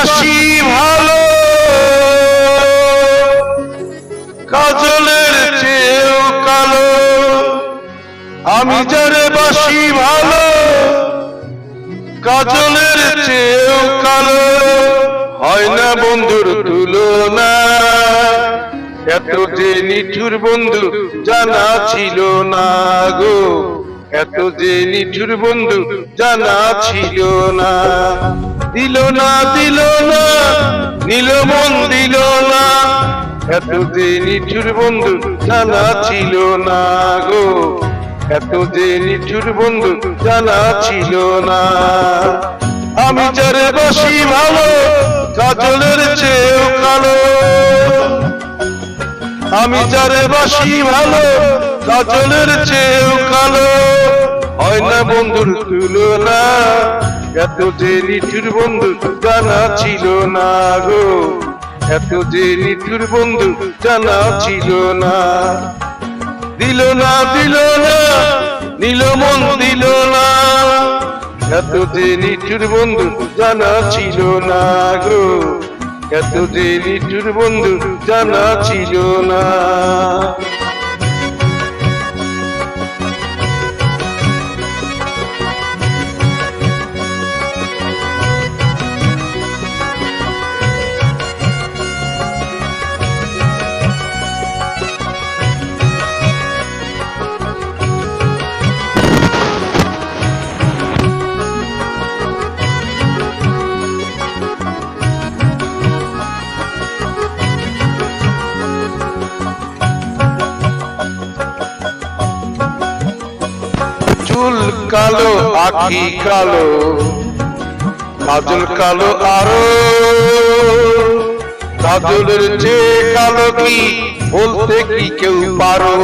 বাসি ভালো কাজলের চেয়েও কালো, আমি যারে বাসি ভালো কাজলের চেয়েও কালো, হয় না বন্ধুর তুলনা। এত যে নিঠুর বন্ধু জানা ছিল না গো, এত যে নিঠুর বন্ধু জানা ছিল না। দিল না দিল না নিল মন দিল না, এত যে নিঠুর বন্ধু জানা ছিল না গো, এত যে নিঠুর বন্ধু জানা ছিল না। আমি যারে বাসি ভালো কাজলের চেয়েও কালো, আমি যারে বাসি ভালো কাজলের চেয়েও কালো, হয় না বন্ধুর তুলনা। এত যে নিঠুর বন্ধু জানা ছিল না গো, এত যে নিঠুর বন্ধু জানা ছিল না। দিল না দিল না নিল মন দিল না, এত যে নিঠুর বন্ধু জানা ছিল না গো, এত যে নিঠুর বন্ধু জানা ছিল না। চুল কালো আখি কালো কাজল কালো আরো, কাজলের চেয়ে কালো কি বলতে কি কেউ পারো।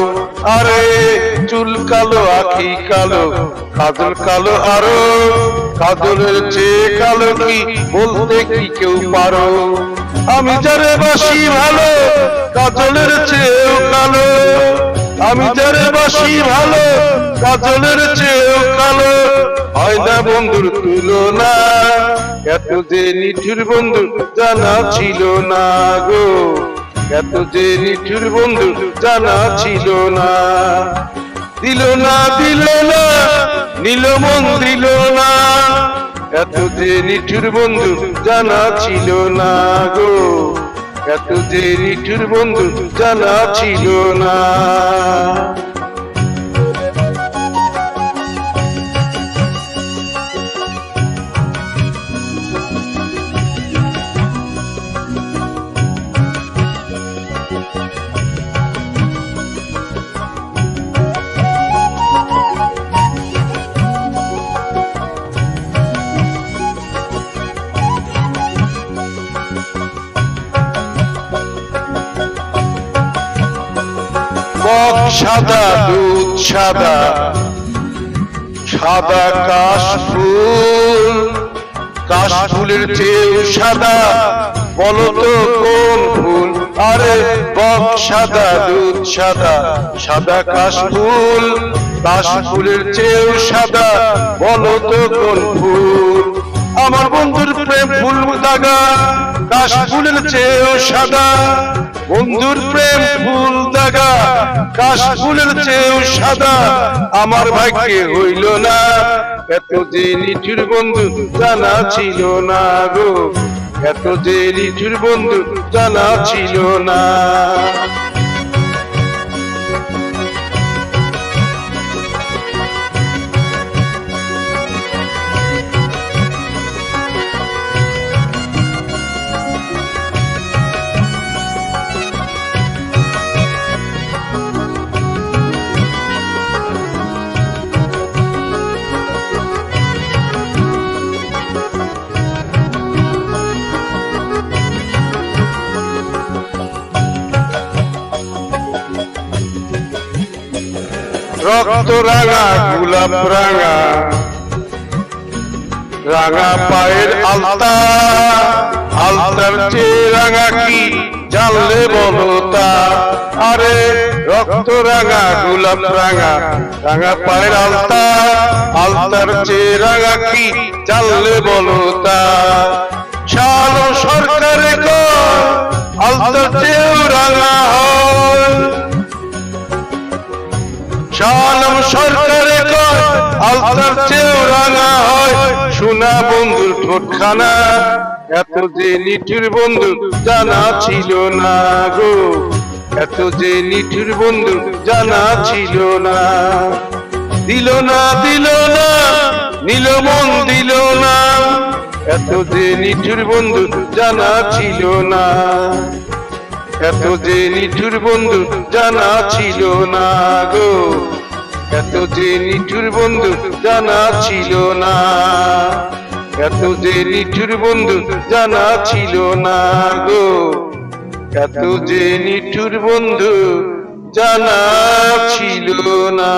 আরে চুল কালো আখি কালো কাজল কালো আরো, কাজলের চেয়ে কালো কি বলতে কি কেউ পারো। আমি যারে বাসি ভালো কাজলের চেয়েও কালো, আমি যারে বাসি ভালো কাজলের চেয়েও কালো, হয় না বন্ধুর তুলনা। এত যে নিঠুর বন্ধু জানা ছিল না গো, এত যে নিঠুর বন্ধু জানা ছিল না। দিল না দিল না নিল মন দিল না, এত যে নিঠুর বন্ধু জানা ছিল না গো, এত যে নিঠুর বন্ধু জানা ছিল না। সাদা দুধ সাদা সাদা কাশফুল, কাশফুলের চেয়েও সাদা বলো তো কোন ফুল। আরে বক সাদা দুধ সাদা সাদা কাশফুল, কাশফুলের চেয়েও সাদা বলো তো কোন ফুল। আমার বন্ধুর প্রেম ফুল দাগা কাশফুলের চেয়েও সাদা, বন্ধুর প্রেম ফুল দাগা কাশফুলের চেয়েও সাদা, আমার ভাগ্যে হইল না। এত যে নিঠুর বন্ধু জানা ছিল না গো, এত যে নিঠুর বন্ধু জানা ছিল না। রক্ত রাঙা গোলাপ রাঙা রাঙা পায়ের আলতা, আলতার চেয়ে রাঙা কি জানলে বলো তা। আরে রক্ত রাঙা গোলাপ রাঙা রাঙা পায়ের আলতা, আলতার চেয়ে রাঙা কি জানলে বলো তা। শালো সরকারে কয় আলতার চেয়েও রাঙা হয়, শালম সরকারে কয় আলতার চেয়েও রাঙা হয়, সোনা বন্ধুর ঠোঁটখানা এত যে নিঠুর বন্ধু জানা ছিল না গো, এত যে নিঠুর বন্ধু জানা ছিল না। দিল না দিল না নিল মন দিল না, এত যে নিঠুর বন্ধু জানা ছিল না, এত যে নিঠুর বন্ধু জানা ছিল না গো, এত যে নিঠুর বন্ধু জানা ছিল না, এত যে নিঠুর বন্ধু জানা ছিল না গো, এত যে নিঠুর বন্ধু জানা ছিল না।